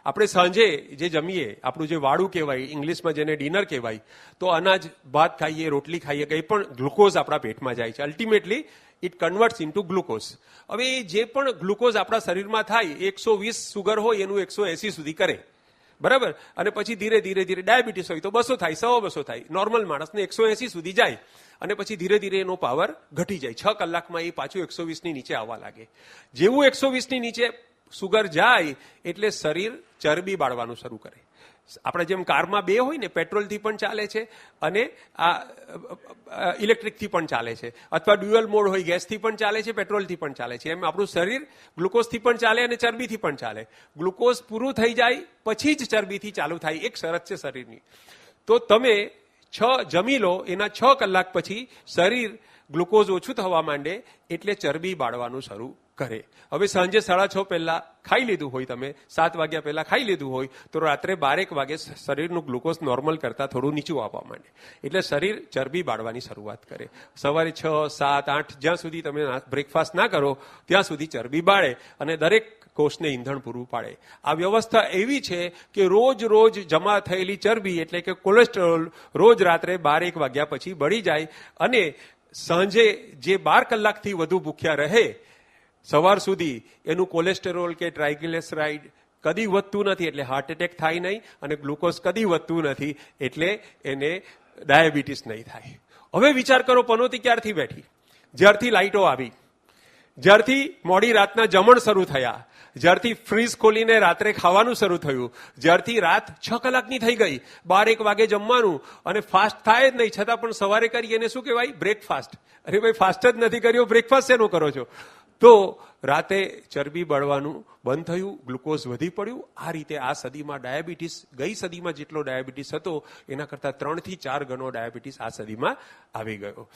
આપણે સાંજે જે જમીએ, આપણું જે વાળું કહેવાય, ઇંગ્લિશમાં જેને ડિનર કહેવાય, તો અનાજ ભાત ખાઈએ, રોટલી ખાઈએ, કંઈ પણ ગ્લુકોઝ આપણા પેટમાં જાય છે. Ultimately it converts into glucose. હવે જે પણ ગ્લુકોઝ આપણા શરીરમાં થાય, 120 સુગર હોય એનું 180 સુધી કરે, બરાબર. અને પછી ધીરે ધીરે ધીરે ડાયાબિટીસ હોય તો 200 થાય, 250 થાય. નોર્મલ માણસને 180 સુધી જાય અને પછી ધીરે ધીરે એનો પાવર ઘટી જાય. 6 કલાકમાં એ પાછું 120ની નીચે આવવા લાગે. જેવું 120ની નીચે સુગર જાય એટલે શરીર ચરબી બાળવાનું શરૂ કરે. આપણે જેમ કારમાં 2 હોય ને, પેટ્રોલથી પણ ચાલે છે અને આ ઇલેક્ટ્રિકથી પણ ચાલે છે, અથવા ડ્યુઅલ મોડ હોય, ગેસથી પણ ચાલે છે, પેટ્રોલથી પણ ચાલે છે. એમ આપણું શરીર ગ્લુકોઝથી પણ ચાલે અને ચરબીથી પણ ચાલે. ગ્લુકોઝ પૂરું થઈ જાય પછી જ ચરબીથી ચાલુ થાય. એક શરત છે શરીરની. તો તમે જમી લો, એના 6 કલાક પછી શરીર ગ્લુકોઝ ઓછું થવા માંડે એટલે ચરબી બાળવાનું શરૂ કરે. હવે સાંજે 6:30 પહેલા ખાઈ લીધું હોય, તમે 7 વાગ્યા પહેલા ખાઈ લીધું હોય, તો રાત્રે 12 વાગે શરીરનું ગ્લુકોઝ નોર્મલ કરતા થોડું નીચું આવવા માંડે એટલે શરીર ચરબી બાળવાની શરૂઆત કરે. સવારે 6, 7, 8 જ્યાં સુધી તમે બ્રેકફાસ્ટ ના કરો ત્યાં સુધી ચરબી બાળે અને દરેક કોષને ઈંધણ પૂરું પાડે. આ વ્યવસ્થા એવી છે કે રોજ રોજ જમા થયેલી ચરબી એટલે કે કોલેસ્ટ્રોલ રોજ રાત્રે 12 વાગ્યા પછી બળી જાય અને સાંજે જે 12 કલાકથી વધુ ભૂખ્યા રહે સવાર સુધી, એનું કોલેસ્ટેરોલ કે ટ્રાઇગ્લિસરાઇડ કદી વધતું નથી એટલે હાર્ટ એટેક થાય નહીં, અને ગ્લુકોઝ કદી વધતું નથી એટલે એને ડાયાબિટીસ નહીં થાય. હવે વિચાર કરો, પનોતી ક્યારથી બેઠી? જ્યારથી લાઇટો આવી, જ્યારથી મોડી રાતના જમણ શરૂ થયા, જ્યારથી ફ્રીજ ખોલીને રાત્રે ખાવાનું શરૂ થયું, જ્યારથી રાત 6 કલાકની થઈ ગઈ, 12 વાગે જમવાનું અને ફાસ્ટ થાય જ નહીં, છતાં પણ સવારે કરીએ એને શું કહેવાય? બ્રેકફાસ્ટ. અરે ભાઈ, ફાસ્ટ જ નથી કર્યો, બ્રેકફાસ્ટ શેનો કરો છો? તો રાતે ચરબી બળવાનું બંધ થયું, ગ્લુકોઝ વધી પડ્યું. આ રીતે આ સદીમાં ડાયાબિટીસ, ગઈ સદીમાં જેટલો ડાયાબિટીસ હતો એના કરતાં 3 થી 4 ગણો ડાયાબિટીસ આ સદીમાં આવી ગયો.